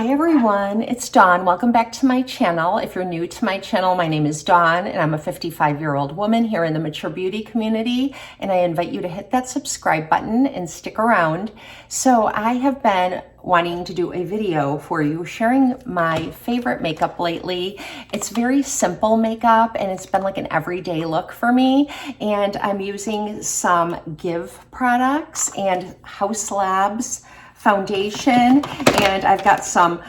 Hi everyone, it's Dawn. Welcome back to my channel. If you're new to my channel, my name is Dawn and I'm a 55-year-old woman here in the mature beauty community, and I invite you to hit that subscribe button and stick around. So I have been wanting to do a video for you sharing my favorite makeup lately. It's very simple makeup and it's been like an everyday look for me, and I'm using some Give products and House Labs foundation, and I've got some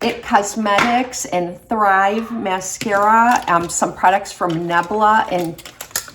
It Cosmetics and Thrive mascara, some products from Nebula and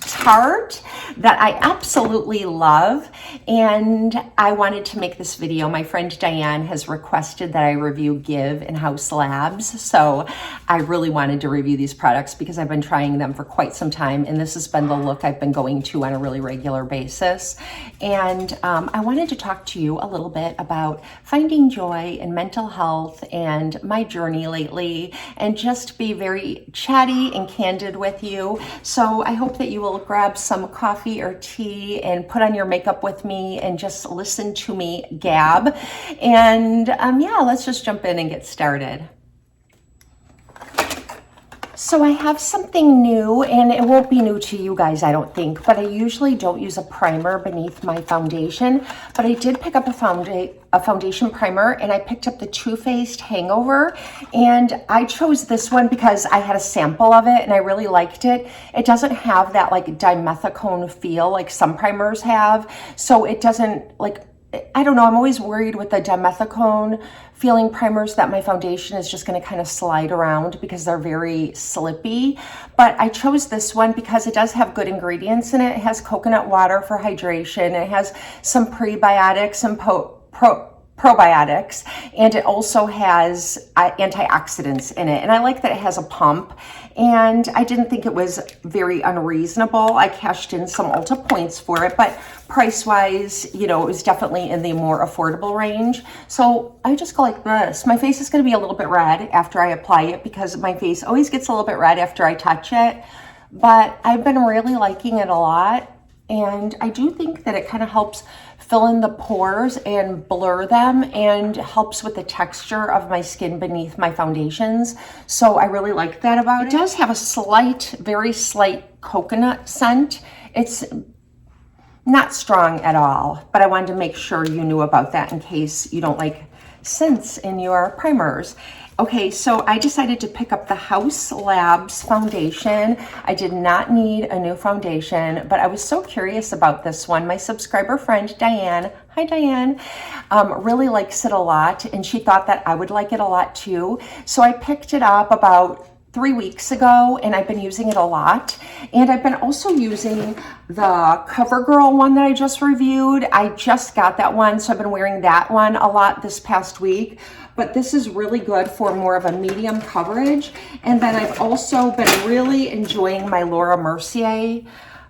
Tarte that I absolutely love, and I wanted to make this video. My friend Diane has requested that I review Give and House Labs, so I really wanted to review these products because I've been trying them for quite some time, and this has been the look I've been going to on a really regular basis. And I wanted to talk to you a little bit about finding joy in mental health and my journey lately, and just be very chatty and candid with you. So I hope that you will grab some coffee or tea and put on your makeup with me and just listen to me gab. And yeah, let's just jump in and get started. So I have something new, and it won't be new to you guys, I don't think, but I usually don't use a primer beneath my foundation, but I did pick up a foundation primer, and I picked up the Too Faced Hangover, and I chose this one because I had a sample of it and I really liked it. It doesn't have that like dimethicone feel like some primers have, so it doesn't, like, I don't know, I'm always worried with the dimethicone feeling primers that my foundation is just going to kind of slide around because they're very slippy. But I chose this one because it does have good ingredients in it. It has coconut water for hydration. It has some prebiotics and probiotics, and it also has antioxidants in it. And I like that it has a pump, and I didn't think it was very unreasonable. I cashed in some Ulta points for it, but price-wise, you know, it was definitely in the more affordable range. So I just go like this. My face is going to be a little bit red after I apply it because my face always gets a little bit red after I touch it, but I've been really liking it a lot. And I do think that it kind of helps fill in the pores and blur them, and helps with the texture of my skin beneath my foundations. So I really like that about it. It does have a slight, very slight coconut scent. It's not strong at all, but I wanted to make sure you knew about that in case you don't like scents in your primers. Okay, so I decided to pick up the House Labs foundation. I did not need a new foundation, but I was so curious about this one. My subscriber friend, Diane, hi Diane, really likes it a lot, and she thought that I would like it a lot too. So I picked it up about 3 weeks ago, and I've been using it a lot. And I've been also using the CoverGirl one that I just reviewed. I just got that one, so I've been wearing that one a lot this past week. But this is really good for more of a medium coverage. And then I've also been really enjoying my Laura Mercier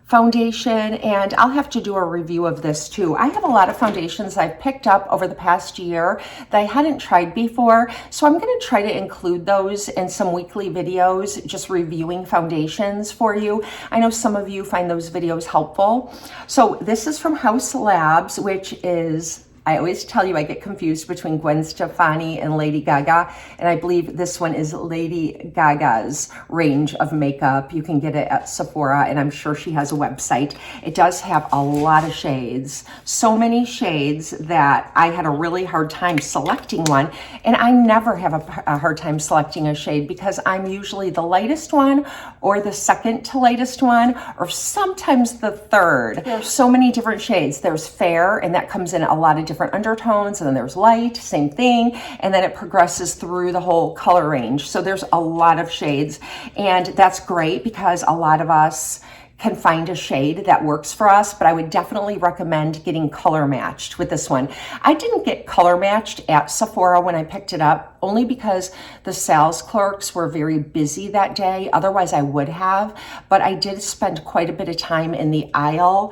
foundation, and I'll have to do a review of this too. I have a lot of foundations I've picked up over the past year that I hadn't tried before, so I'm going to try to include those in some weekly videos, just reviewing foundations for you. I know some of you find those videos helpful. So this is from House Labs, which is, I always tell you I get confused between Gwen Stefani and Lady Gaga, and I believe this one is Lady Gaga's range of makeup. You can get it at Sephora, and I'm sure she has a website. It does have a lot of shades, so many shades that I had a really hard time selecting one, and I never have a hard time selecting a shade because I'm usually the lightest one or the second to lightest one, or sometimes the third. There's so many different shades. There's fair, and that comes in a lot of different undertones, and then there's light, same thing, and then it progresses through the whole color range. So there's a lot of shades, and that's great because a lot of us can find a shade that works for us, but I would definitely recommend getting color matched with this one. I didn't get color matched at Sephora when I picked it up, only because the sales clerks were very busy that day. Otherwise I would have, but I did spend quite a bit of time in the aisle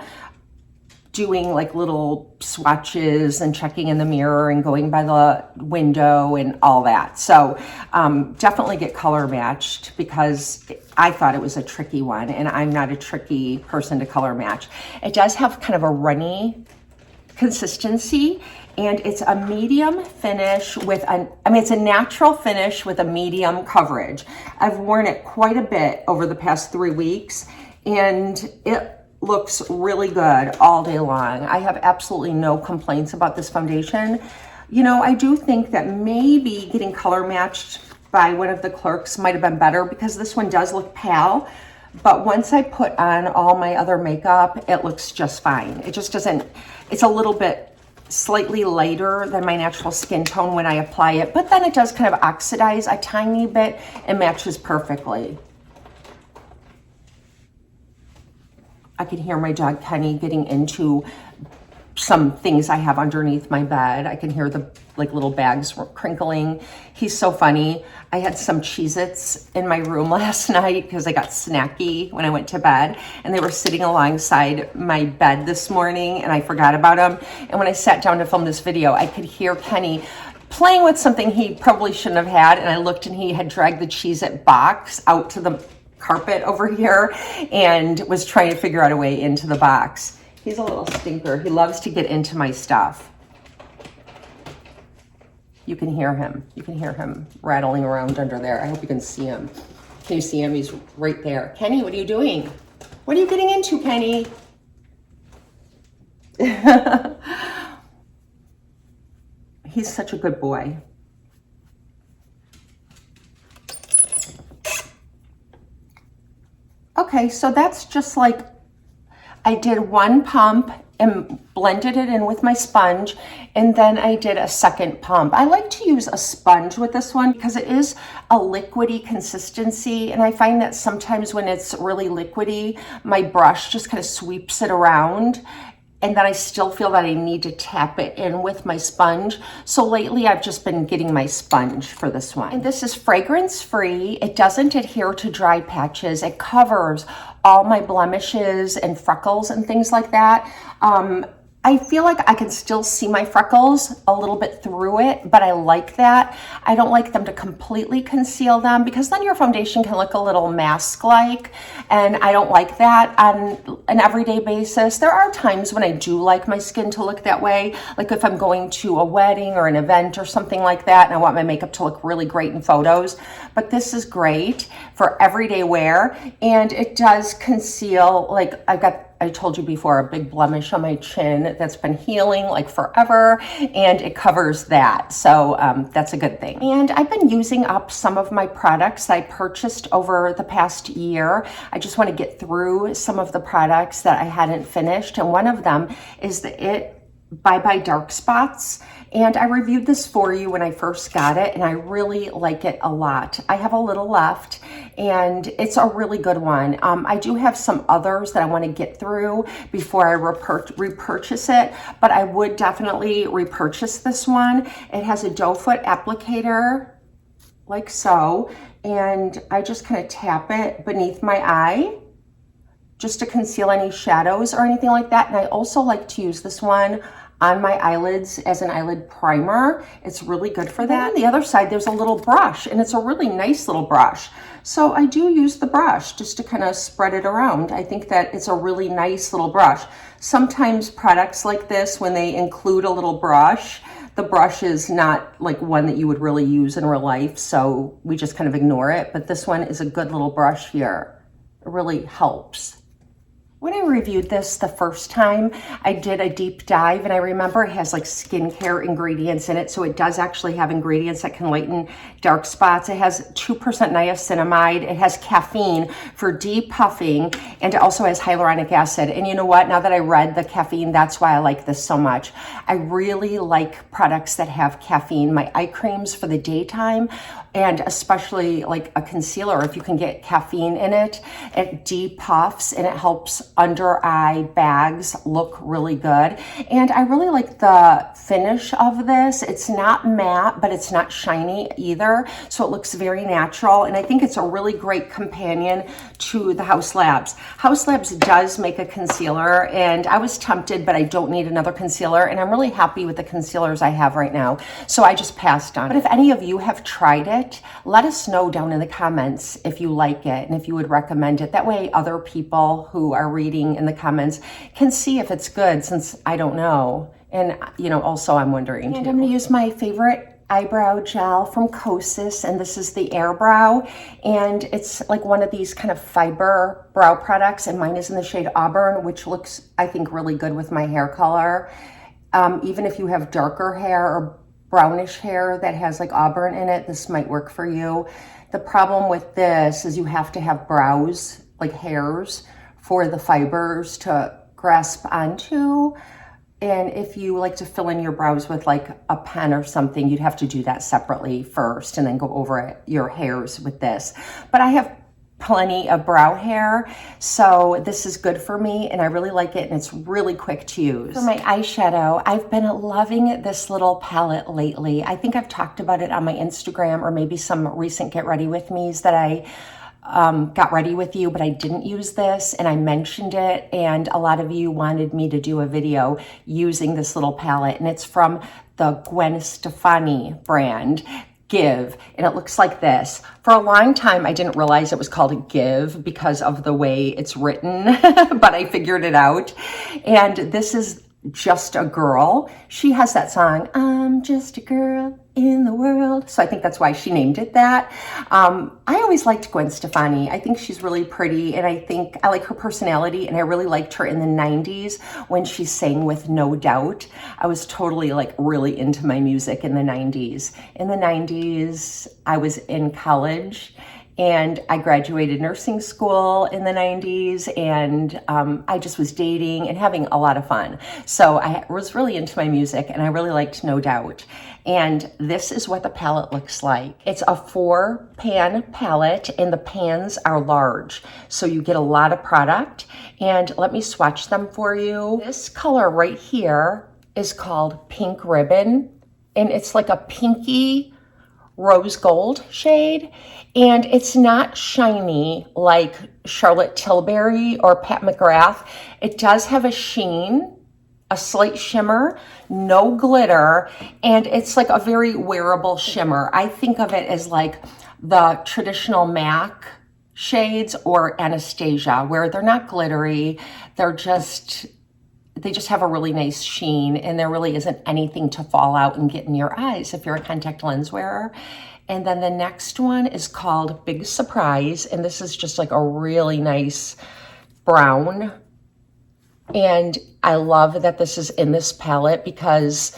doing like little swatches and checking in the mirror and going by the window and all that. So definitely get color matched because I thought it was a tricky one, and I'm not a tricky person to color match. It does have kind of a runny consistency, And it's a medium finish with it's a natural finish with a medium coverage. I've worn it quite a bit over the past 3 weeks, and it looks really good all day long. I have absolutely no complaints about this foundation. You know, I do think that maybe getting color matched by one of the clerks might have been better, because this one does look pale, but once I put on all my other makeup, it looks just fine. It just doesn't, it's a little bit slightly lighter than my natural skin tone when I apply it, but then it does kind of oxidize a tiny bit and matches perfectly. I can hear my dog Kenny getting into some things I have underneath my bed. I can hear the little bags crinkling. He's so funny. I had some Cheez-Its in my room last night because I got snacky when I went to bed, and they were sitting alongside my bed this morning, and I forgot about them. And when I sat down to film this video, I could hear Kenny playing with something he probably shouldn't have had, and I looked and he had dragged the Cheez-It box out to the carpet over here and was trying to figure out a way into the box. He's a little stinker. He loves to get into my stuff. You can hear him. You can hear him rattling around under there. I hope you can see him. Can you see him? He's right there. Kenny, what are you doing? What are you getting into, Kenny? He's such a good boy. Okay, so that's just like, I did one pump and blended it in with my sponge, and then I did a second pump. I like to use a sponge with this one because it is a liquidy consistency, and I find that sometimes when it's really liquidy, my brush just kind of sweeps it around, and then I still feel that I need to tap it in with my sponge. So lately I've just been getting my sponge for this one. And this is fragrance free. It doesn't adhere to dry patches. It covers all my blemishes and freckles and things like that. I feel like I can still see my freckles a little bit through it, but I like that. I don't like them to completely conceal them, because then your foundation can look a little mask-like, and I don't like that on an everyday basis. There are times when I do like my skin to look that way, like if I'm going to a wedding or an event or something like that, and I want my makeup to look really great in photos, but this is great for everyday wear, and it does conceal, like I told you before, a big blemish on my chin that's been healing like forever, and it covers that. So that's a good thing. And I've been using up some of my products I purchased over the past year. I just want to get through some of the products that I hadn't finished. And one of them is the Bye Bye Dark Spots. And I reviewed this for you when I first got it, and I really like it a lot. I have a little left, and it's a really good one. I do have some others that I want to get through before I repurchase it, but I would definitely repurchase this one. It has a doe foot applicator, like so, and I just kind of tap it beneath my eye just to conceal any shadows or anything like that. And I also like to use this one on my eyelids as an eyelid primer. It's really good for that. On the other side, there's a little brush, and it's a really nice little brush. So I do use the brush just to kind of spread it around. I think that it's a really nice little brush. Sometimes products like this, when they include a little brush, the brush is not like one that you would really use in real life, so we just kind of ignore it. But this one is a good little brush here. It really helps. When I reviewed this the first time, I did a deep dive, and I remember it has like skincare ingredients in it. So it does actually have ingredients that can lighten dark spots. It has 2% niacinamide. It has caffeine for depuffing, and it also has hyaluronic acid. And you know what? Now that I read the caffeine, that's why I like this so much. I really like products that have caffeine. My eye creams for the daytime, and especially like a concealer, if you can get caffeine in it, it depuffs and it helps under eye bags look really good. And I really like the finish of this. It's not matte, but it's not shiny either. So it looks very natural. And I think it's a really great companion to the House Labs. House Labs does make a concealer, and I was tempted, but I don't need another concealer. And I'm really happy with the concealers I have right now. So I just passed on. But if any of you have tried it, let us know down in the comments if you like it and if you would recommend it. That way other people who are reading in the comments can see if it's good, since I don't know And, you know, also I'm wondering, and I'm going to use my favorite eyebrow gel from Kosas, and this is the Air Brow, and it's like one of these kind of fiber brow products, and mine is in the shade Auburn, which looks, I think, really good with my hair color. Even if you have darker hair or brownish hair that has like auburn in it, this might work for you. The problem with this is you have to have brows, like hairs, for the fibers to grasp onto. And if you like to fill in your brows with like a pen or something, you'd have to do that separately first and then go over your hairs with this. But I have plenty of brow hair, so this is good for me and I really like it, and it's really quick to use. For my eyeshadow, I've been loving this little palette lately. I think I've talked about it on my Instagram or maybe some recent Get Ready With Me's that I got ready with you, but I didn't use this and I mentioned it, and a lot of you wanted me to do a video using this little palette, and it's from the Gwen Stefani brand, Give, and it looks like this. For a long time, I didn't realize it was called Give because of the way it's written, but I figured it out. And this is Just a Girl. She has that song, I'm just a girl in the world. So I think that's why she named it that. I always liked Gwen Stefani. I think she's really pretty, and I think I like her personality, and I really liked her in the 90s when she sang with No Doubt. I was totally like really into my music in the 90s. In the 90s, I was in college, and I graduated nursing school in the 90s, and I just was dating and having a lot of fun. So I was really into my music, and I really liked No Doubt. And this is what the palette looks like. It's a 4-pan palette, and the pans are large, so you get a lot of product. And let me swatch them for you. This color right here is called Pink Ribbon, and it's like a pinky rose gold shade, and it's not shiny like Charlotte Tilbury or Pat McGrath. It does have a sheen, a slight shimmer, no glitter, and it's like a very wearable shimmer. I think of it as like the traditional MAC shades or Anastasia, where they're not glittery, they just have a really nice sheen, and there really isn't anything to fall out and get in your eyes if you're a contact lens wearer. And then the next one is called Big Surprise, and this is just like a really nice brown. And I love that this is in this palette because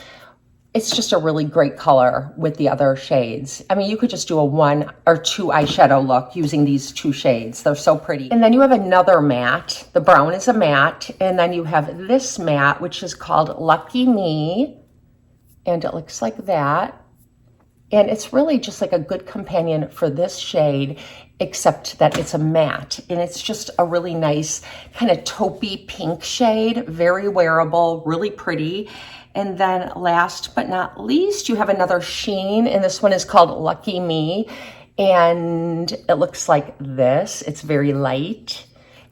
it's just a really great color with the other shades. I mean, you could just do a 1 or 2 eyeshadow look using these 2 shades. They're so pretty. And then you have another matte. The brown is a matte. And then you have this matte, which is called Lucky Me. And it looks like that. And it's really just like a good companion for this shade, except that it's a matte. And it's just a really nice kind of taupey pink shade, very wearable, really pretty. And then last but not least, you have another sheen, and this one is called Lucky Me. And it looks like this. It's very light.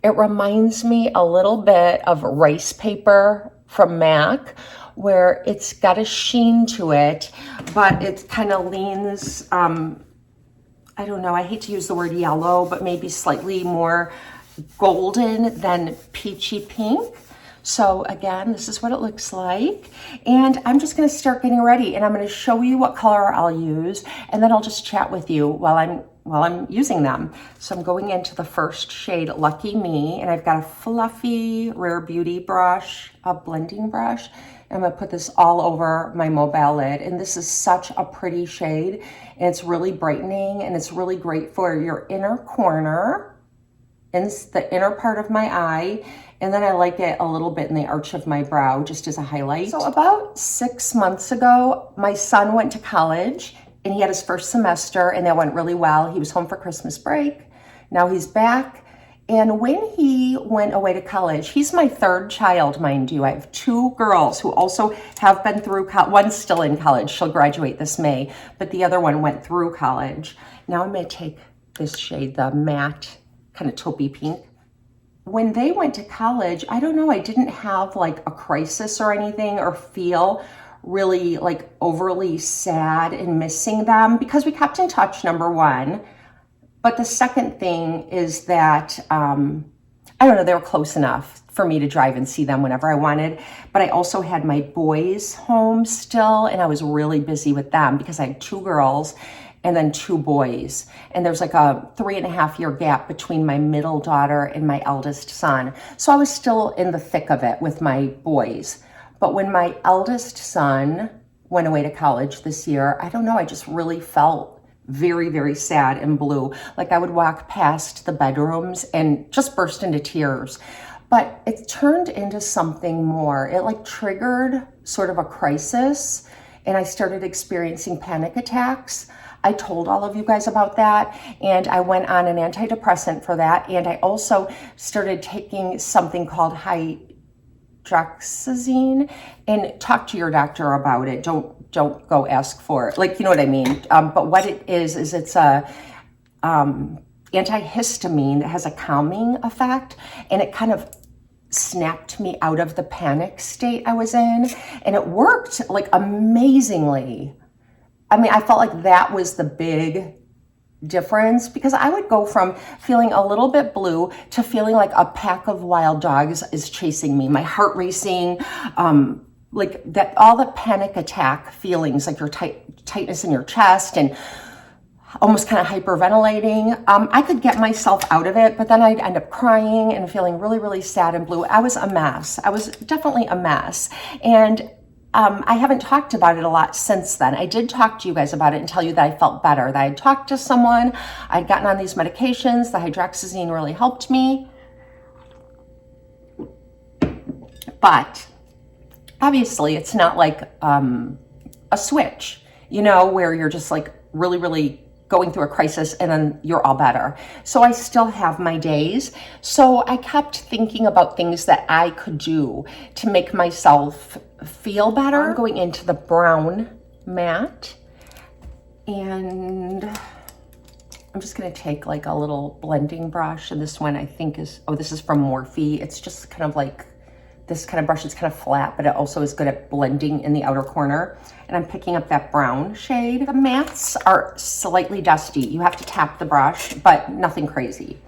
It reminds me a little bit of rice paper from MAC, where it's got a sheen to it, but it kind of leans, I don't know, I hate to use the word yellow, but maybe slightly more golden than peachy pink. So again, this is what it looks like. And I'm just gonna start getting ready, and I'm gonna show you what color I'll use, and then I'll just chat with you while I'm using them. So I'm going into the first shade, Lucky Me, and I've got a fluffy Rare Beauty brush, a blending brush. I'm gonna put this all over my mobile lid, and this is such a pretty shade, and it's really brightening, and it's really great for your inner corner, in the inner part of my eye, and then I like it a little bit in the arch of my brow, just as a highlight. So about 6 months ago, my son went to college, and he had his first semester, and that went really well. He was home for Christmas break. Now he's back. And when he went away to college, he's my 3rd child, mind you. I have 2 girls who also have been through college. One's still in college. She'll graduate this May, but the other one went through college. Now I'm going to take this shade, the matte, kind of taupey pink. When they went to college, I don't know, I didn't have like a crisis or anything or feel really like overly sad and missing them because we kept in touch, number one. But the second thing is that I I don't know, they were close enough for me to drive and see them whenever I wanted. But I also had my boys home still, and I was really busy with them because I had 2 girls and then 2 boys. And there's like a 3.5-year gap between my middle daughter and my eldest son. So I was still in the thick of it with my boys. But when my eldest son went away to college this year, I don't know, I just really felt very, very sad and blue. Like I would walk past the bedrooms and just burst into tears. But it turned into something more. It like triggered sort of a crisis, and I started experiencing panic attacks. I told all of you guys about that, and I went on an antidepressant for that, and I also started taking something called hydroxyzine, and talk to your doctor about it. Don't go ask for it. Like, you know what I mean? But what it is it's a antihistamine that has a calming effect, and it kind of snapped me out of the panic state I was in, and it worked like amazingly. I mean, I felt like that was the big difference, because I would go from feeling a little bit blue to feeling like a pack of wild dogs is chasing me, my heart racing, like that, all the panic attack feelings, like your tightness in your chest and almost kind of hyperventilating. I could get myself out of it, but then I'd end up crying and feeling really, really sad and blue. I was a mess. I was definitely a mess. And I haven't talked about it a lot since then. I did talk to you guys about it and tell you that I felt better, that I had talked to someone, I'd gotten on these medications, the hydroxyzine really helped me. But obviously it's not like a switch, you know, where you're just like really, really going through a crisis and then you're all better. So I still have my days. So I kept thinking about things that I could do to make myself feel better. I'm going into the brown mat, and I'm just gonna take like a little blending brush, and this one I think is, oh, this is from Morphe. It's just kind of like this kind of brush. It's kind of flat, but it also is good at blending in the outer corner. And I'm picking up that brown shade. The mats are slightly dusty. You have to tap the brush, but nothing crazy.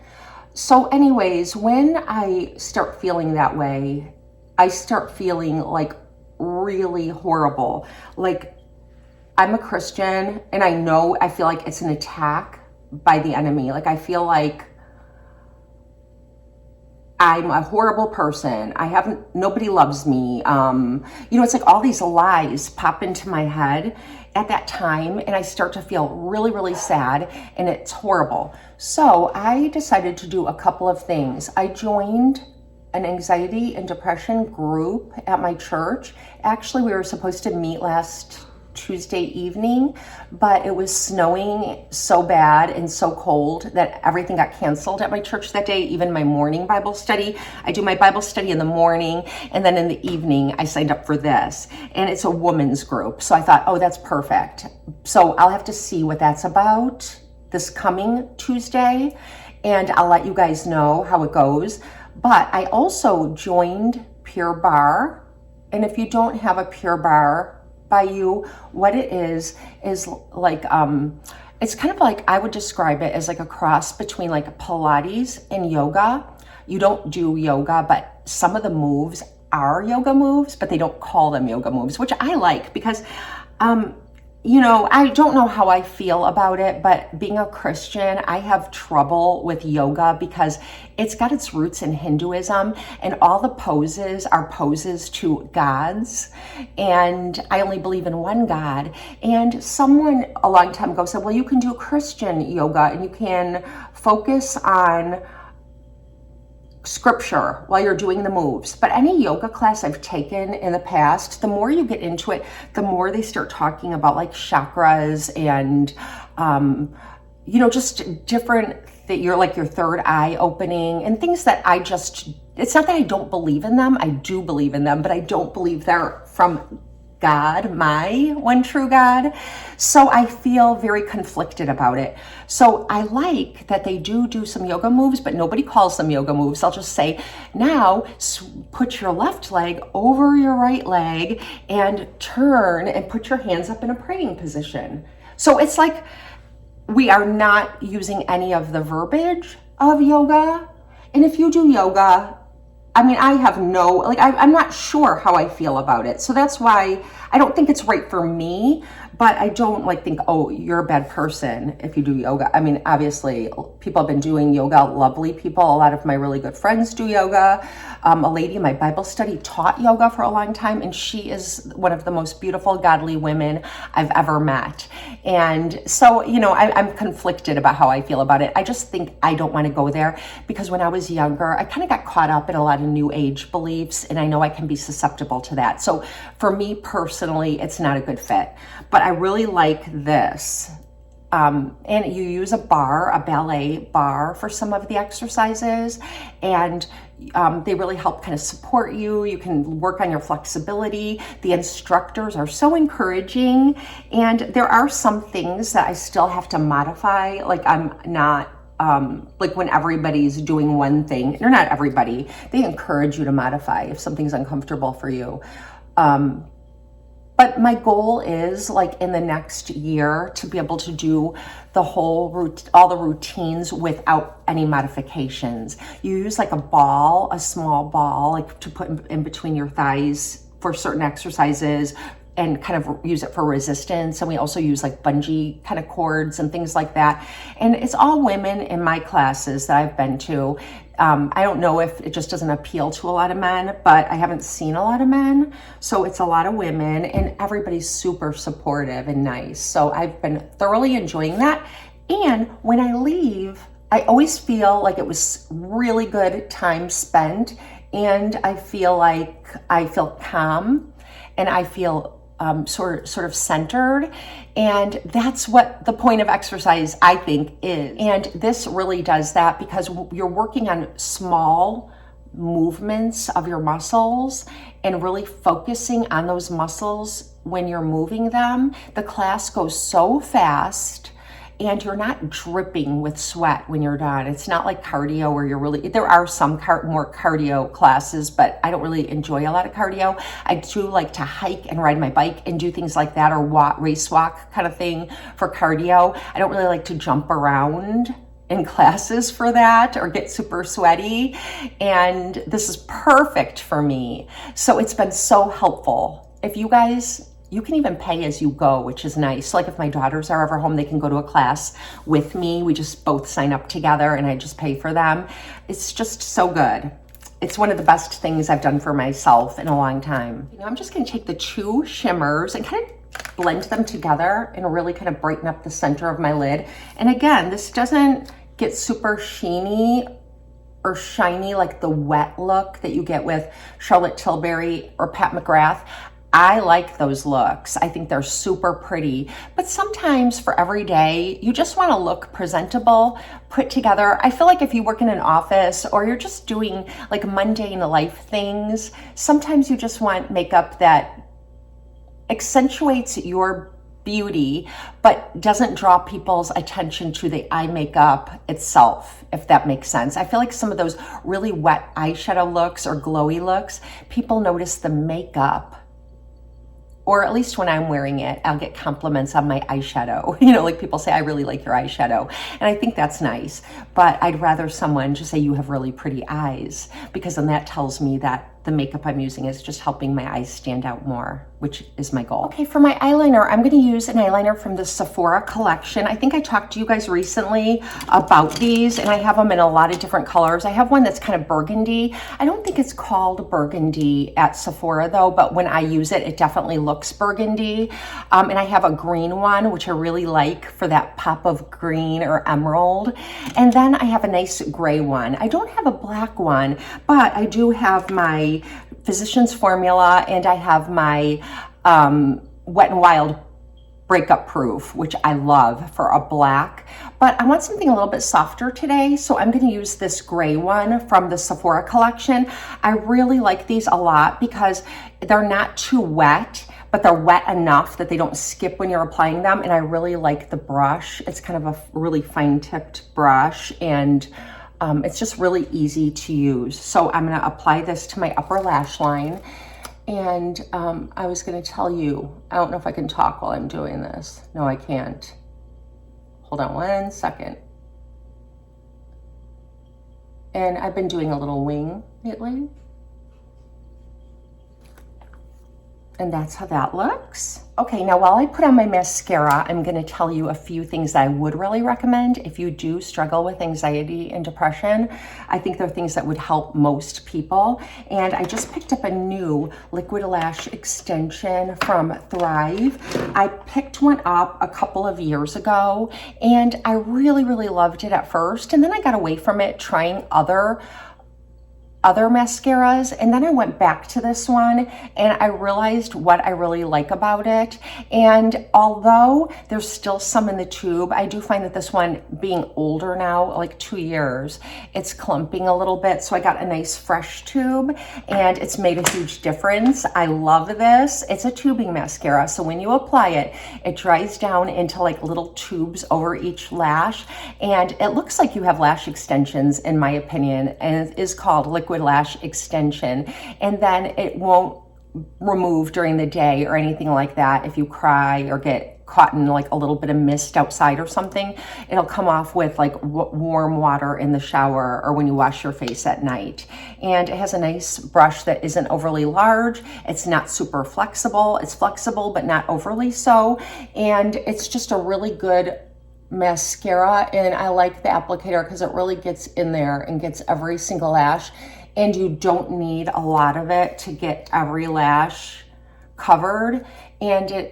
So anyways, when I start feeling that way, I start feeling like really horrible. Like I'm a Christian, and I feel like it's an attack by the enemy. Like I feel like I'm a horrible person. Nobody loves me. You know, it's like all these lies pop into my head at that time, and I start to feel really, really sad, and it's horrible. So I decided to do a couple of things. I joined an anxiety and depression group at my church. Actually, we were supposed to meet last Tuesday evening, but it was snowing so bad and so cold that everything got canceled at my church that day, even my morning Bible study. I do my Bible study in the morning, and then in the evening I signed up for this, and it's a women's group. So I thought, oh, that's perfect. So I'll have to see what that's about this coming Tuesday, and I'll let you guys know how it goes. But I also joined Pure Barre, and if you don't have a Pure Barre by you, what it is like it's kind of like, I would describe it as like a cross between like Pilates and yoga. You don't do yoga, but some of the moves are yoga moves, but they don't call them yoga moves, which I like, because you know, I don't know how I feel about it, but being a Christian, I have trouble with yoga because it's got its roots in Hinduism, and all the poses are poses to gods, and I only believe in one God. And someone a long time ago said, well, you can do Christian yoga and you can focus on scripture while you're doing the moves. But any yoga class I've taken in the past, the more you get into it, the more they start talking about like chakras and you know, just different, that you're like your third eye opening and things that I just, it's not that I don't believe in them, I do believe in them, but I don't believe they're from God, my one true God. So I feel very conflicted about it. So I like that they do some yoga moves, but nobody calls them yoga moves. I'll just say, now put your left leg over your right leg and turn and put your hands up in a praying position. So it's like we are not using any of the verbiage of yoga, And if you do yoga, I mean, I have no, like, I'm not sure how I feel about it. So that's why I don't think it's right for me, but I don't like think, oh, you're a bad person if you do yoga. I mean, obviously people have been doing yoga, lovely people. A lot of my really good friends do yoga. A lady in my Bible study taught yoga for a long time, and she is one of the most beautiful, godly women I've ever met. And so, you know, I'm conflicted about how I feel about it. I just think I don't want to go there because when I was younger, I kind of got caught up in a lot of new age beliefs, and I know I can be susceptible to that. So for me personally, it's not a good fit, but I really like this. And you use a ballet bar for some of the exercises, and they really help kind of support you. You can work on your flexibility. The instructors are so encouraging, and there are some things that I still have to modify. Like I'm not, like when everybody's doing one thing, or not everybody, they encourage you to modify if something's uncomfortable for you. But my goal is like in the next year to be able to do all the routines without any modifications. You use like a small ball, like to put in between your thighs for certain exercises and kind of use it for resistance. And we also use like bungee kind of cords and things like that. And it's all women in my classes that I've been to. I don't know if it just doesn't appeal to a lot of men, but I haven't seen a lot of men. So it's a lot of women, and everybody's super supportive and nice. So I've been thoroughly enjoying that. And when I leave, I always feel like it was really good time spent. And I feel calm, and I feel sort of centered. And that's what the point of exercise, I think, is. And this really does that because you're working on small movements of your muscles and really focusing on those muscles when you're moving them. The class goes so fast, and you're not dripping with sweat when you're done. It's not like cardio where there are some more cardio classes, but I don't really enjoy a lot of cardio. I do like to hike and ride my bike and do things like that, or race walk kind of thing for cardio. I don't really like to jump around in classes for that or get super sweaty. And this is perfect for me. So it's been so helpful. If you guys, you can even pay as you go, which is nice. So like if my daughters are ever home, they can go to a class with me. We just both sign up together and I just pay for them. It's just so good. It's one of the best things I've done for myself in a long time. You know, I'm just gonna take the two shimmers and kind of blend them together and really kind of brighten up the center of my lid. And again, this doesn't get super sheeny or shiny like the wet look that you get with Charlotte Tilbury or Pat McGrath. I like those looks. I think they're super pretty, but sometimes for every day, you just want to look presentable, put together. I feel like if you work in an office or you're just doing like mundane life things, sometimes you just want makeup that accentuates your beauty, but doesn't draw people's attention to the eye makeup itself, if that makes sense. I feel like some of those really wet eyeshadow looks or glowy looks, people notice the makeup. Or at least when I'm wearing it, I'll get compliments on my eyeshadow. You know, like people say, I really like your eyeshadow. And I think that's nice. But I'd rather someone just say you have really pretty eyes, because then that tells me that the makeup I'm using is just helping my eyes stand out more, which is my goal. Okay, for my eyeliner, I'm gonna use an eyeliner from the Sephora collection. I think I talked to you guys recently about these, and I have them in a lot of different colors. I have one that's kind of burgundy. I don't think it's called burgundy at Sephora though, but when I use it, it definitely looks burgundy. And I have a green one, which I really like for that pop of green or emerald. And then I have a nice gray one. I don't have a black one, but I do have my Physicians Formula, and I have my Wet n Wild Breakup Proof, which I love for a black, but I want something a little bit softer today, so I'm going to use this gray one from the Sephora collection. I really like these a lot because they're not too wet, but they're wet enough that they don't skip when you're applying them, and I really like the brush. It's kind of a really fine-tipped brush, and it's just really easy to use. So I'm gonna apply this to my upper lash line. And I was gonna tell you, I don't know if I can talk while I'm doing this. No, I can't. Hold on one second. And I've been doing a little wing lately. And that's how that looks. Okay, now while I put on my mascara, I'm gonna tell you a few things that I would really recommend if you do struggle with anxiety and depression. I think they're things that would help most people. And I just picked up a new liquid lash extension from Thrive. I picked one up a couple of years ago and I really, really loved it at first. And then I got away from it trying other mascaras, and then I went back to this one and I realized what I really like about it. And although there's still some in the tube, I do find that this one, being older now, like 2 years, it's clumping a little bit. So I got a nice fresh tube and it's made a huge difference. I love this. It's a tubing mascara. So when you apply it, it dries down into like little tubes over each lash. And it looks like you have lash extensions, in my opinion, and it is called Liquid Lash Extension. And then it won't remove during the day or anything like that. If you cry or get caught in like a little bit of mist outside or something, it'll come off with like warm water in the shower or when you wash your face at night. And it has a nice brush that isn't overly large. It's not super flexible. It's flexible, but not overly so. And it's just a really good mascara. And I like the applicator because it really gets in there and gets every single lash. And you don't need a lot of it to get every lash covered. And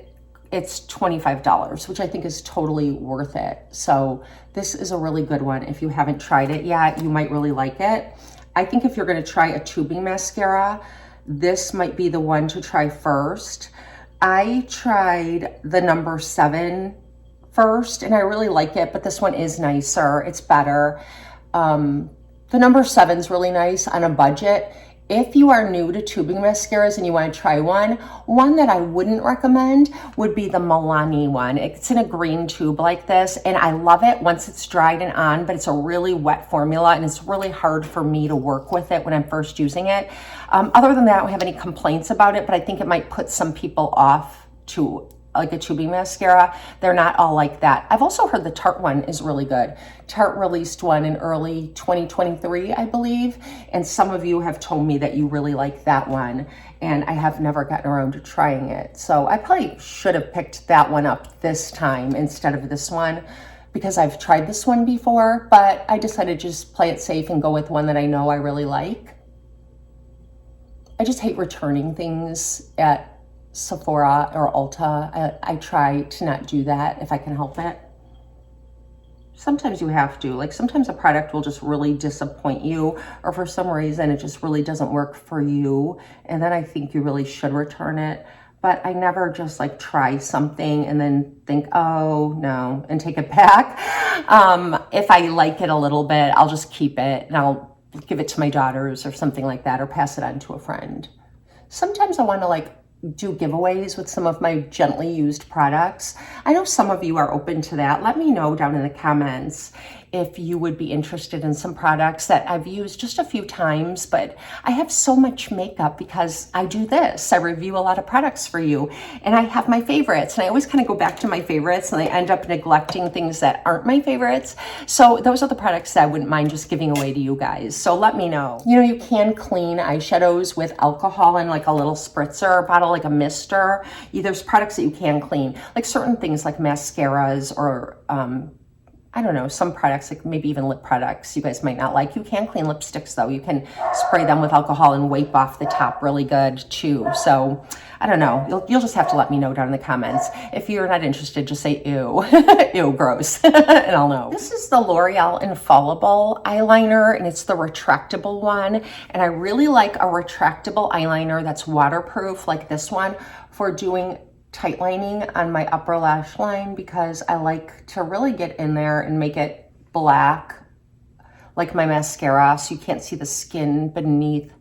it's $25, which I think is totally worth it. So this is a really good one. If you haven't tried it yet, you might really like it. I think if you're gonna try a tubing mascara, this might be the one to try first. I tried the number 7 first and I really like it, but this one is nicer. It's better. The number 7 is really nice on a budget. If you are new to tubing mascaras and you want to try one that I wouldn't recommend would be the Milani one. It's in a green tube like this, and I love it once it's dried and on, but it's a really wet formula, and it's really hard for me to work with it when I'm first using it. Other than that, I don't have any complaints about it, but I think it might put some people off to like a tubing mascara. They're not all like that. I've also heard the Tarte one is really good. Tarte released one in early 2023, I believe. And some of you have told me that you really like that one. And I have never gotten around to trying it. So I probably should have picked that one up this time instead of this one, because I've tried this one before, but I decided to just play it safe and go with one that I know I really like. I just hate returning things at Sephora or Ulta. I try to not do that if I can help it. Sometimes you have to. Like sometimes a product will just really disappoint you, or for some reason it just really doesn't work for you, and then I think you really should return it. But I never just like try something and then think, oh no, and take it back. If I like it a little bit, I'll just keep it and I'll give it to my daughters or something like that, or pass it on to a friend. Sometimes I want to like do giveaways with some of my gently used products. I know some of you are open to that. Let me know down in the comments if you would be interested in some products that I've used just a few times, but I have so much makeup because I do this. I review a lot of products for you, and I have my favorites, and I always kind of go back to my favorites, and I end up neglecting things that aren't my favorites. So those are the products that I wouldn't mind just giving away to you guys. So let me know. You know, you can clean eyeshadows with alcohol and like a little spritzer bottle, like a mister. There's products that you can clean, like certain things like mascaras or I don't know, some products, like maybe even lip products you guys might not like. You can clean lipsticks though. You can spray them with alcohol and wipe off the top really good too. So I don't know, you'll just have to let me know down in the comments. If you're not interested, just say ew, ew, gross, and I'll know. This is the L'Oreal Infallible eyeliner, and it's the retractable one. And I really like a retractable eyeliner that's waterproof like this one for doing tight lining on my upper lash line, because I like to really get in there and make it black like my mascara, so you can't see the skin beneath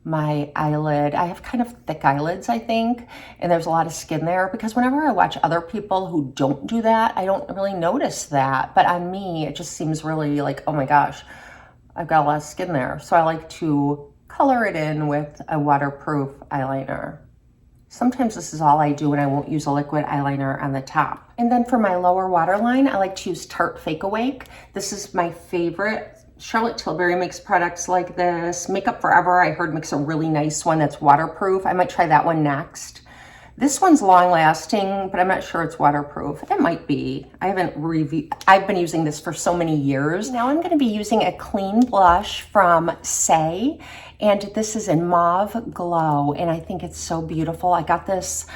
my eyelid. I have kind of thick eyelids, I think, and there's a lot of skin there, because whenever I watch other people who don't do that, I don't really notice that, but on me it just seems really like, oh my gosh, I've got a lot of skin there. So I like to color it in with a waterproof eyeliner. Sometimes this is all I do, and I won't use a liquid eyeliner on the top. And then for my lower waterline, I like to use Tarte Fake Awake. This is my favorite Charlotte Tilbury makes products like this. Makeup Forever, I heard, makes a really nice one that's waterproof. I might try that one next. This one's long lasting, but I'm not sure it's waterproof. It might be. I haven't reviewed. I've been using this for so many years. Now I'm going to be using a clean blush from Say, and this is in Mauve Glow, and I think it's so beautiful. I got this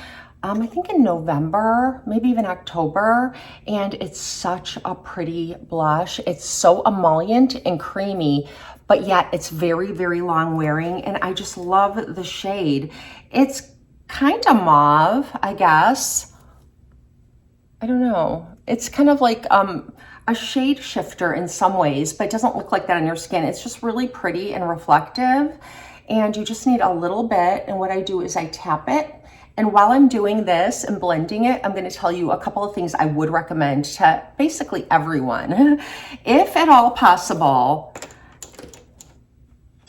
I think in November, maybe even October, and it's such a pretty blush. It's so emollient and creamy, but yet it's very, very long wearing, and I just love the shade. It's kind of mauve, I guess. I don't know. It's kind of like a shade shifter in some ways, but it doesn't look like that on your skin. It's just really pretty and reflective, and you just need a little bit, and what I do is I tap it. And while I'm doing this and blending it, I'm going to tell you a couple of things I would recommend to basically everyone. If at all possible,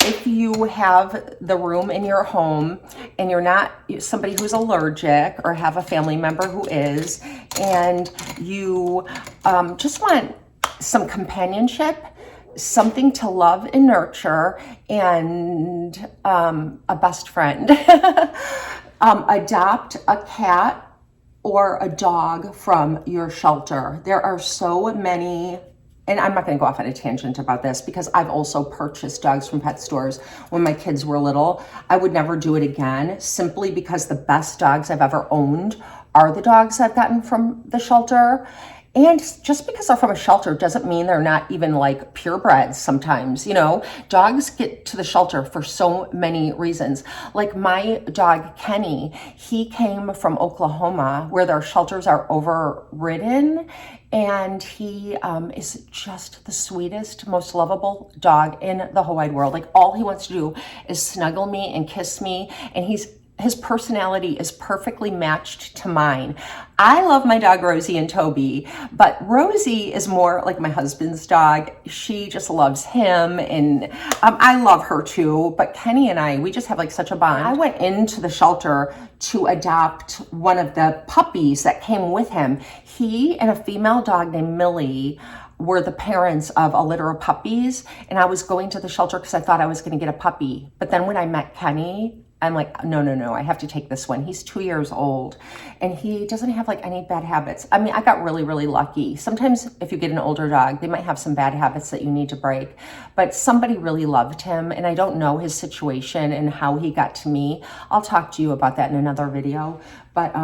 if you have the room in your home and you're not somebody who's allergic or have a family member who is, and you just want some companionship, something to love and nurture, and a best friend, adopt a cat or a dog from your shelter. There are so many, and I'm not going to go off on a tangent about this because I've also purchased dogs from pet stores when my kids were little. I would never do it again, simply because the best dogs I've ever owned are the dogs I've gotten from the shelter. And just because they're from a shelter doesn't mean they're not even like purebreds sometimes. You know, dogs get to the shelter for so many reasons. Like my dog, Kenny, he came from Oklahoma where their shelters are overridden. And he is just the sweetest, most lovable dog in the whole wide world. Like all he wants to do is snuggle me and kiss me. And his personality is perfectly matched to mine. I love my dog Rosie and Toby, but Rosie is more like my husband's dog. She just loves him, and I love her too, but Kenny and I, we just have like such a bond. I went into the shelter to adopt one of the puppies that came with him. He and a female dog named Millie were the parents of a litter of puppies, and I was going to the shelter because I thought I was going to get a puppy. But then when I met Kenny, I'm like, no, I have to take this one. He's 2 years old and he doesn't have like any bad habits. I mean, I got really, really lucky. Sometimes if you get an older dog, they might have some bad habits that you need to break, but somebody really loved him, and I don't know his situation and how he got to me. I'll talk to you about that in another video, but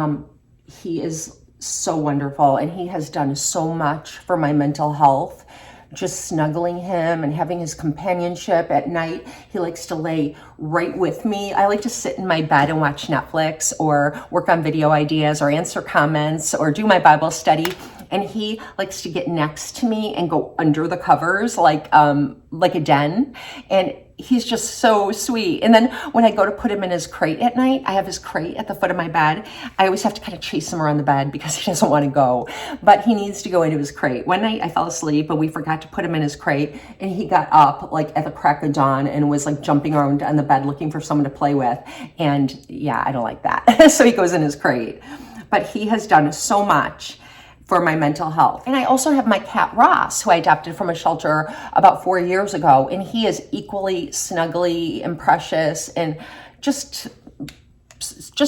he is so wonderful, and he has done so much for my mental health. Just snuggling him and having his companionship at night. He likes to lay right with me. I like to sit in my bed and watch Netflix or work on video ideas or answer comments or do my Bible study. And he likes to get next to me and go under the covers like a den. And he's just so sweet. And then when I go to put him in his crate at night, I have his crate at the foot of my bed. I always have to kind of chase him around the bed because he doesn't want to go, but he needs to go into his crate. One night I fell asleep and we forgot to put him in his crate, and he got up like at the crack of dawn and was like jumping around on the bed looking for someone to play with. And yeah, I don't like that. So he goes in his crate, but he has done so much for my mental health. And I also have my cat Ross, who I adopted from a shelter about 4 years ago, and he is equally snuggly and precious and just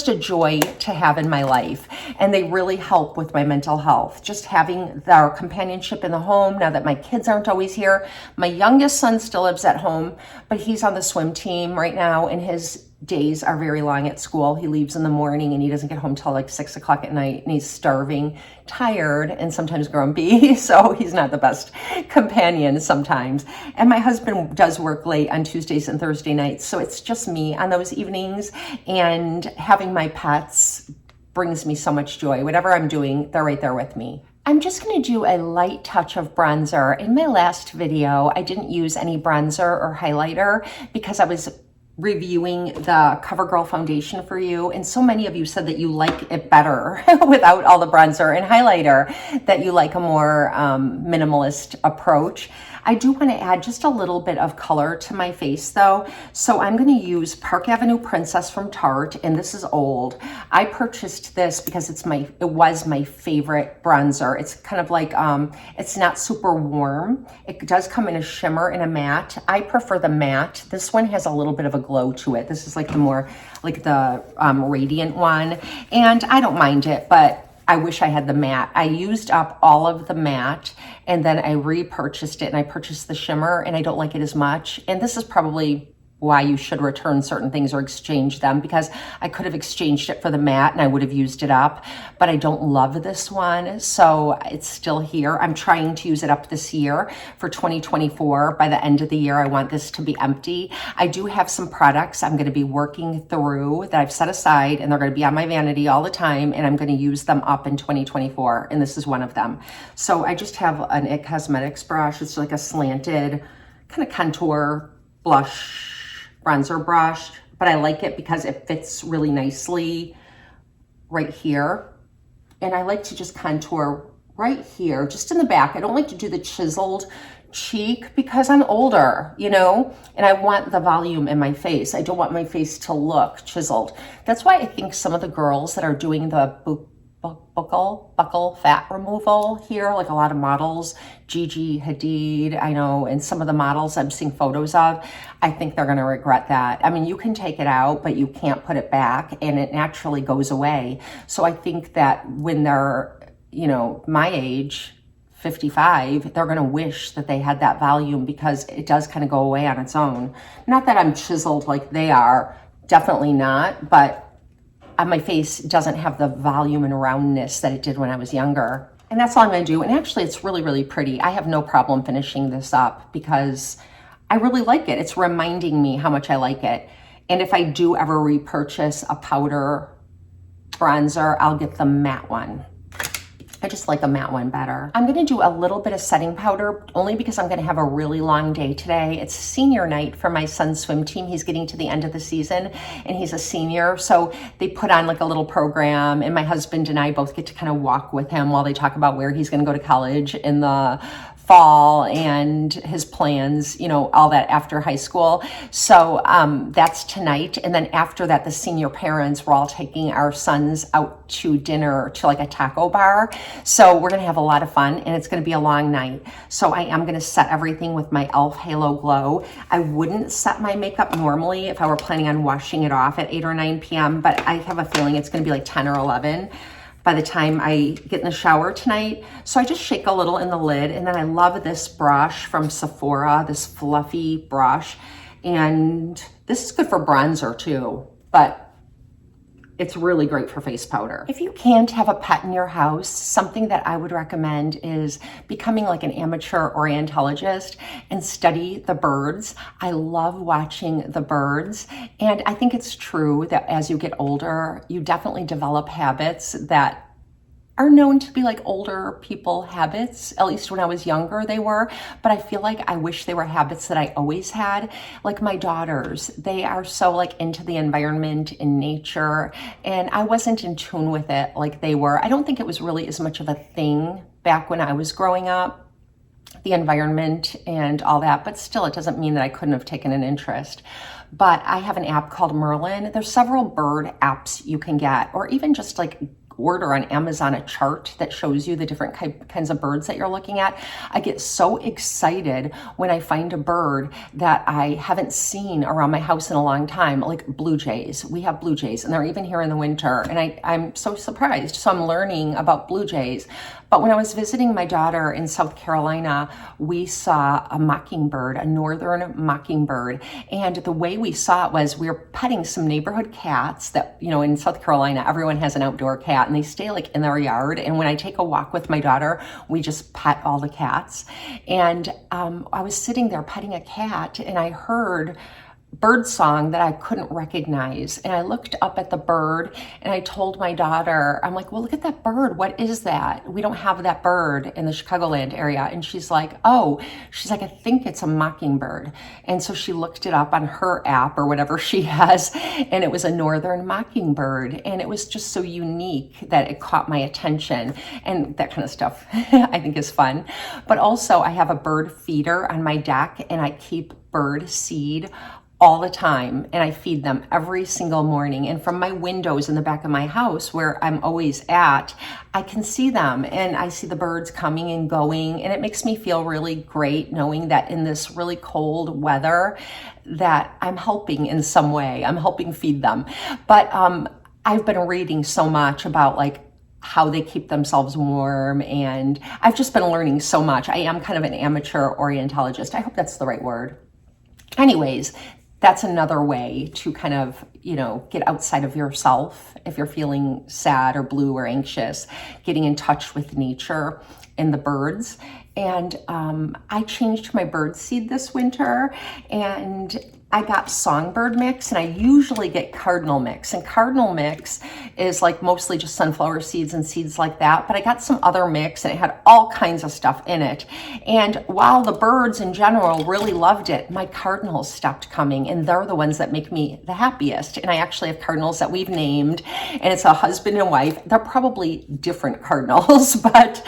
a joy to have in my life. And they really help with my mental health. Just having their companionship in the home now that my kids aren't always here. My youngest son still lives at home, but he's on the swim team right now, and his days are very long at school. He leaves in the morning and he doesn't get home till like 6 o'clock at night, and he's starving, tired, and sometimes grumpy. So he's not the best companion sometimes. And my husband does work late on Tuesdays and Thursday nights. So it's just me on those evenings, and having my pets brings me so much joy. Whatever I'm doing, they're right there with me. I'm just going to do a light touch of bronzer. In my last video, I didn't use any bronzer or highlighter because I was reviewing the CoverGirl foundation for you, and so many of you said that you like it better without all the bronzer and highlighter, that you like a more minimalist approach. I do want to add just a little bit of color to my face though. So I'm going to use Park Avenue Princess from Tarte, and this is old. I purchased this because it was my favorite bronzer. It's kind of like, it's not super warm. It does come in a shimmer and a matte. I prefer the matte. This one has a little bit of a glow to it. This is like the more, like the radiant one. And I don't mind it, but I wish I had the matte. I used up all of the matte and then I repurchased it, and I purchased the shimmer, and I don't like it as much. And this is probably why you should return certain things or exchange them, because I could have exchanged it for the matte and I would have used it up, but I don't love this one, so it's still here. I'm trying to use it up this year for 2024. By the end of the year, I want this to be empty. I do have some products I'm going to be working through that I've set aside, and they're going to be on my vanity all the time, and I'm going to use them up in 2024, and this is one of them. So I just have an IT Cosmetics brush. It's like a slanted kind of contour blush bronzer brush, but I like it because it fits really nicely right here. And I like to just contour right here, just in the back. I don't like to do the chiseled cheek because I'm older, you know, and I want the volume in my face. I don't want my face to look chiseled. That's why I think some of the girls that are doing the buckle fat removal here, like a lot of models, Gigi Hadid, I know, and some of the models I'm seeing photos of, I think they're going to regret that. I mean, you can take it out, but you can't put it back, and it naturally goes away. So I think that when they're, you know, my age, 55, they're going to wish that they had that volume, because it does kind of go away on its own. Not that I'm chiseled like they are, definitely not, but my face doesn't have the volume and roundness that it did when I was younger. And that's all I'm going to do. And actually, it's really, really pretty. I have no problem finishing this up because I really like it. It's reminding me how much I like it. And if I do ever repurchase a powder bronzer, I'll get the matte one. I just like a matte one better. I'm going to do a little bit of setting powder, only because I'm going to have a really long day today. It's senior night for my son's swim team. He's getting to the end of the season, and he's a senior. So they put on like a little program, and my husband and I both get to kind of walk with him while they talk about where he's going to go to college in the fall and his plans, you know, all that after high school. So that's tonight. And then after that, the senior parents, we're all taking our sons out to dinner to like a taco bar. So we're going to have a lot of fun, and it's going to be a long night. So I am going to set everything with my e.l.f. Halo Glow. I wouldn't set my makeup normally if I were planning on washing it off at 8 or 9 p.m., but I have a feeling it's going to be like 10 or 11 by the time I get in the shower tonight. So I just shake a little in the lid, and then I love this brush from Sephora, this fluffy brush. And this is good for bronzer too, but it's really great for face powder. If you can't have a pet in your house, something that I would recommend is becoming like an amateur orientalist and study the birds. I love watching the birds, and I think it's true that as you get older, you definitely develop habits that are known to be like older people habits. At least when I was younger, they were. But I feel like I wish they were habits that I always had. Like my daughters, they are so like into the environment and nature, and I wasn't in tune with it like they were. I don't think it was really as much of a thing back when I was growing up, the environment and all that, but still it doesn't mean that I couldn't have taken an interest. But I have an app called Merlin. There's several bird apps you can get, or even just like order on Amazon a chart that shows you the different kinds of birds that you're looking at. I get so excited when I find a bird that I haven't seen around my house in a long time, like blue jays. We have blue jays, and they're even here in the winter, and I'm so surprised. So I'm learning about blue jays. But when I was visiting my daughter in South Carolina, we saw a mockingbird, a northern mockingbird. And the way we saw it was we were petting some neighborhood cats that, you know, in South Carolina, everyone has an outdoor cat and they stay like in their yard. And when I take a walk with my daughter, we just pet all the cats. And I was sitting there petting a cat, and I heard bird song that I couldn't recognize. And I looked up at the bird and I told my daughter, I'm like, well, look at that bird. What is that? We don't have that bird in the Chicagoland area. And she's like, oh, she's like, I think it's a mockingbird. And so she looked it up on her app or whatever she has, and it was a northern mockingbird. And it was just so unique that it caught my attention, and that kind of stuff I think is fun. But also I have a bird feeder on my deck, and I keep bird seed all the time, and I feed them every single morning. And from my windows in the back of my house where I'm always at, I can see them, and I see the birds coming and going, and it makes me feel really great knowing that in this really cold weather that I'm helping in some way. I'm helping feed them. But I've been reading so much about like how they keep themselves warm, and I've just been learning so much. I am kind of an amateur orientalogist. I hope that's the right word. Anyways, that's another way to kind of, get outside of yourself. If you're feeling sad or blue or anxious, getting in touch with nature and the birds. And I changed my bird seed this winter, and I got songbird mix, and I usually get cardinal mix. And cardinal mix is like mostly just sunflower seeds and seeds like that. But I got some other mix, and it had all kinds of stuff in it. And while the birds in general really loved it, my cardinals stopped coming, and they're the ones that make me the happiest. And I actually have cardinals that we've named, and it's a husband and wife. They're probably different cardinals, but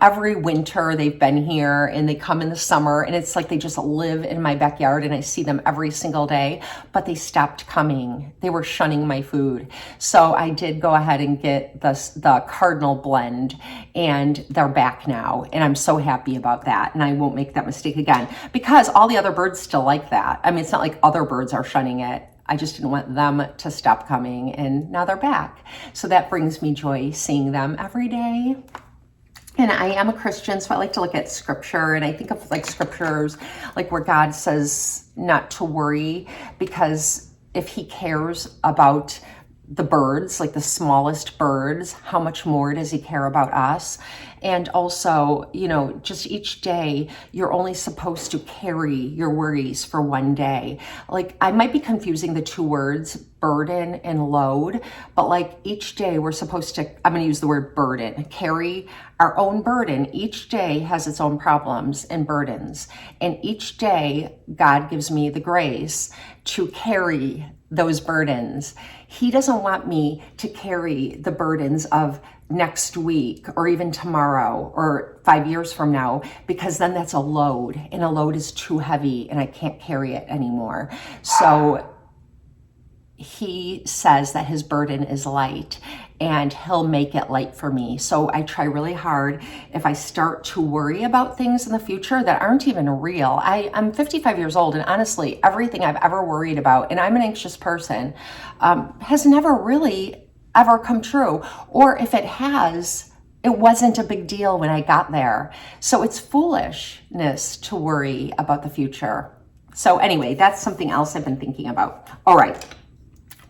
every winter they've been here, and they come in the summer, and it's like they just live in my backyard, and I see them every single day. But they stopped coming. They were shunning my food. So I did go ahead and get the cardinal blend, and they're back now, and I'm so happy about that. And I won't make that mistake again, because all the other birds still like that. I mean, it's not like other birds are shunning it. I just didn't want them to stop coming, and now they're back. So that brings me joy seeing them every day. And I am a Christian, so I like to look at scripture, and I think of like scriptures like where God says not to worry, because if he cares about the birds, like the smallest birds, how much more does he care about us? And also, just each day, you're only supposed to carry your worries for one day. Like, I might be confusing the two words, burden and load, but like each day we're supposed to, I'm going to use the word burden, carry our own burden. Each day has its own problems and burdens. And each day, God gives me the grace to carry those burdens. He doesn't want me to carry the burdens of next week or even tomorrow or 5 years from now, because then that's a load, and a load is too heavy and I can't carry it anymore. So he says that his burden is light, and he'll make it light for me. So I try really hard, if I start to worry about things in the future that aren't even real. I'm 55 years old, and honestly, everything I've ever worried about, and I'm an anxious person, has never really ever come true. Or if it has, it wasn't a big deal when I got there. So it's foolishness to worry about the future. So anyway, that's something else I've been thinking about. All right.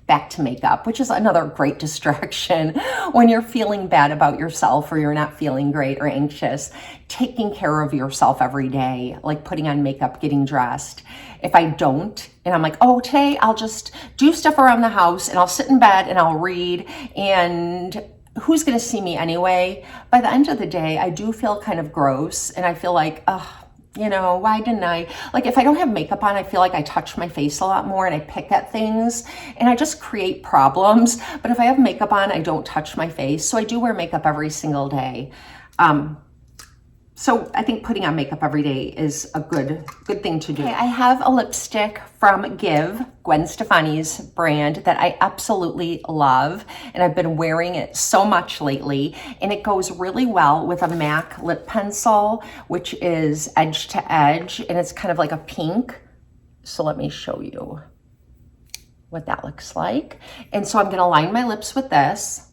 Back to makeup, which is another great distraction when you're feeling bad about yourself or you're not feeling great or anxious. Taking care of yourself every day, like putting on makeup, getting dressed. If I don't, and I'm like, oh, today I'll just do stuff around the house, and I'll sit in bed and I'll read, and who's going to see me anyway? By the end of the day, I do feel kind of gross, and I feel like, why didn't I? Like, if I don't have makeup on, I feel like I touch my face a lot more, and I pick at things, and I just create problems. But if I have makeup on, I don't touch my face. So I do wear makeup every single day. So I think putting on makeup every day is a good thing to do. Okay, I have a lipstick from Gwen Stefani's brand, that I absolutely love, and I've been wearing it so much lately, and it goes really well with a MAC lip pencil, which is edge to edge, and it's kind of like a pink. So let me show you what that looks like. And so I'm going to line my lips with this.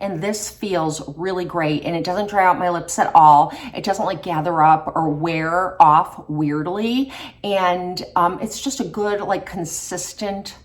And this feels really great, and it doesn't dry out my lips at all. It doesn't like gather up or wear off weirdly. And it's just a good, like, consistent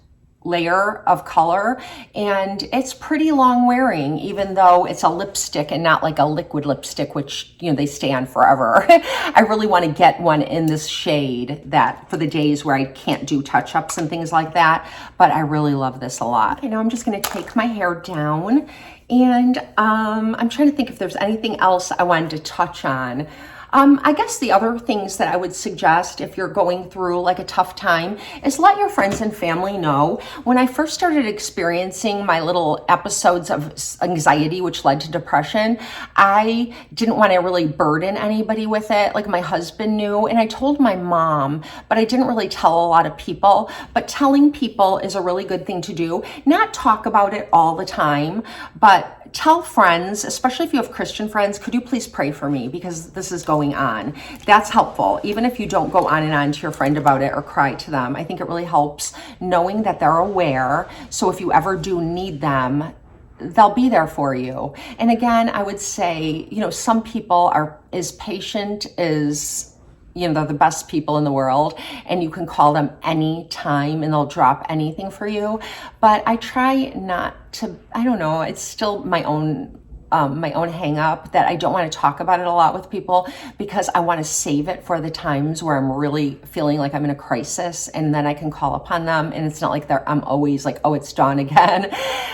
layer of color, and it's pretty long wearing, even though it's a lipstick and not like a liquid lipstick, which, you know, they stay on forever. I really want to get one in this shade that for the days where I can't do touch-ups and things like that, but I really love this a lot. Okay, now I'm just going to take my hair down, and I'm trying to think if there's anything else I wanted to touch on. I guess the other things that I would suggest if you're going through like a tough time is let your friends and family know. When I first started experiencing my little episodes of anxiety, which led to depression, I didn't want to really burden anybody with it. Like my husband knew, and I told my mom, but I didn't really tell a lot of people. But telling people is a really good thing to do. Not talk about it all the time, but tell friends, especially if you have Christian friends, could you please pray for me because this is going on? That's helpful. Even if you don't go on and on to your friend about it or cry to them, I think it really helps knowing that they're aware. So if you ever do need them, they'll be there for you. And again, I would say, you know, some people are as patient as, you know, they're the best people in the world, and you can call them any time and they'll drop anything for you. But I try not to, I don't know, it's still my own hang up that I don't want to talk about it a lot with people because I want to save it for the times where I'm really feeling like I'm in a crisis, and then I can call upon them, and it's not like I'm always like, oh, it's dawn again.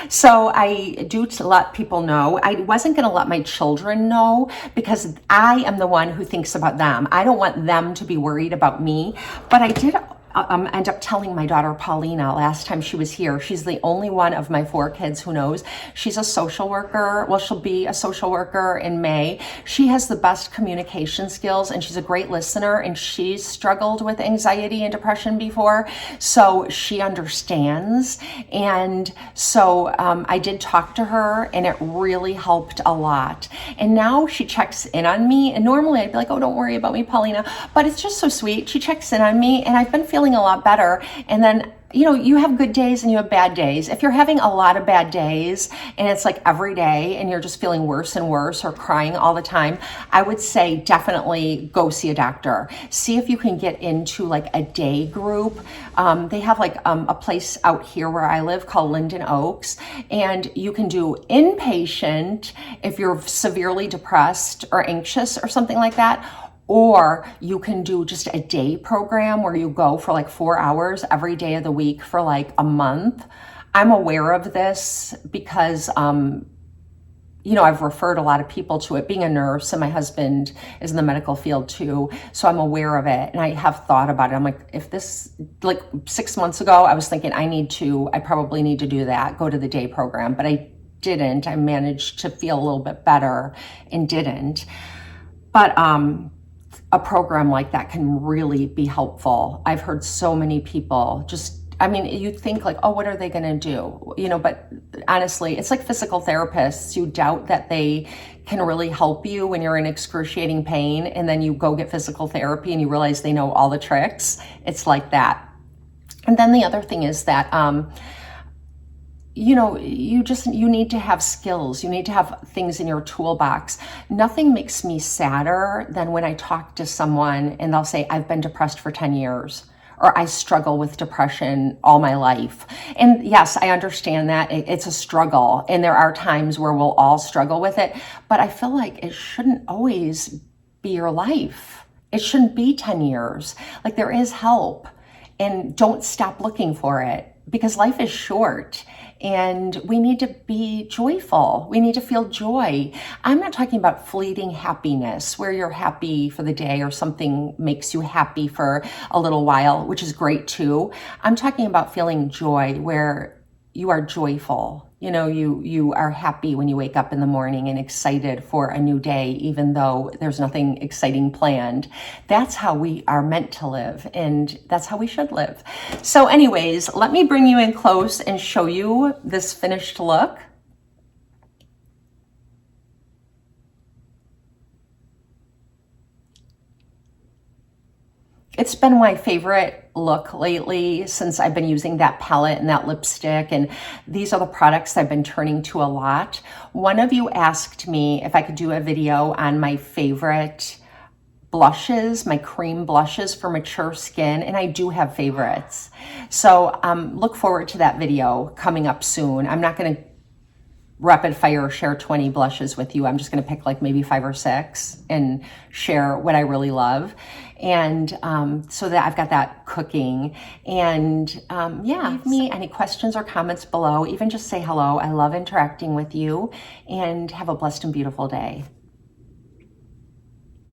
So I do to let people know. I wasn't going to let my children know because I am the one who thinks about them. I don't want them to be worried about me, but I did end up telling my daughter Paulina last time she was here. She's the only one of my 4 kids who knows. She's a social worker. Well, she'll be a social worker in May. She has the best communication skills, and she's a great listener, and she's struggled with anxiety and depression before, so she understands. And so I did talk to her, and it really helped a lot. And now she checks in on me, and normally I'd be like, oh, don't worry about me, Paulina, but it's just so sweet. She checks in on me, and I've been feeling a lot better. And then, you know, you have good days and you have bad days. If you're having a lot of bad days and it's like every day and you're just feeling worse and worse or crying all the time, I would say definitely go see a doctor. See if you can get into like a day group. They have like a place out here where I live called Linden Oaks, and you can do inpatient if you're severely depressed or anxious or something like that. Or you can do just a day program where you go for like 4 hours every day of the week for like a month. I'm aware of this because, you know, I've referred a lot of people to it, being a nurse, and my husband is in the medical field too. So I'm aware of it, and I have thought about it. I'm like, if this, like 6 months ago, I was thinking I probably need to do that, go to the day program, but I didn't. I managed to feel a little bit better and didn't. But, a program like that can really be helpful. I've heard so many people you think like, oh, what are they going to do? You know, but honestly, it's like physical therapists. You doubt that they can really help you when you're in excruciating pain, and then you go get physical therapy and you realize they know all the tricks. It's like that. And then the other thing is that, you know, you need to have skills. You need to have things in your toolbox. Nothing makes me sadder than when I talk to someone and they'll say, I've been depressed for 10 years, or I struggle with depression all my life. And yes, I understand that it's a struggle, and there are times where we'll all struggle with it, but I feel like it shouldn't always be your life. It shouldn't be 10 years. Like, there is help, and don't stop looking for it, because life is short. And we need to be joyful. We need to feel joy. I'm not talking about fleeting happiness where you're happy for the day or something makes you happy for a little while, which is great too. I'm talking about feeling joy where you are joyful. You know, you are happy when you wake up in the morning and excited for a new day, even though there's nothing exciting planned. That's how we are meant to live, and that's how we should live. So anyways, let me bring you in close and show you this finished look. It's been my favorite look lately since I've been using that palette and that lipstick, and these are the products I've been turning to a lot. One of you asked me if I could do a video on my favorite blushes, my cream blushes for mature skin, and I do have favorites. So look forward to that video coming up soon. I'm not going to rapid fire share 20 blushes with you. I'm just going to pick like maybe 5 or 6 and share what I really love. And so that I've got that cooking. And yeah, leave me any questions or comments below. Even just say hello. I love interacting with you, and have a blessed and beautiful day.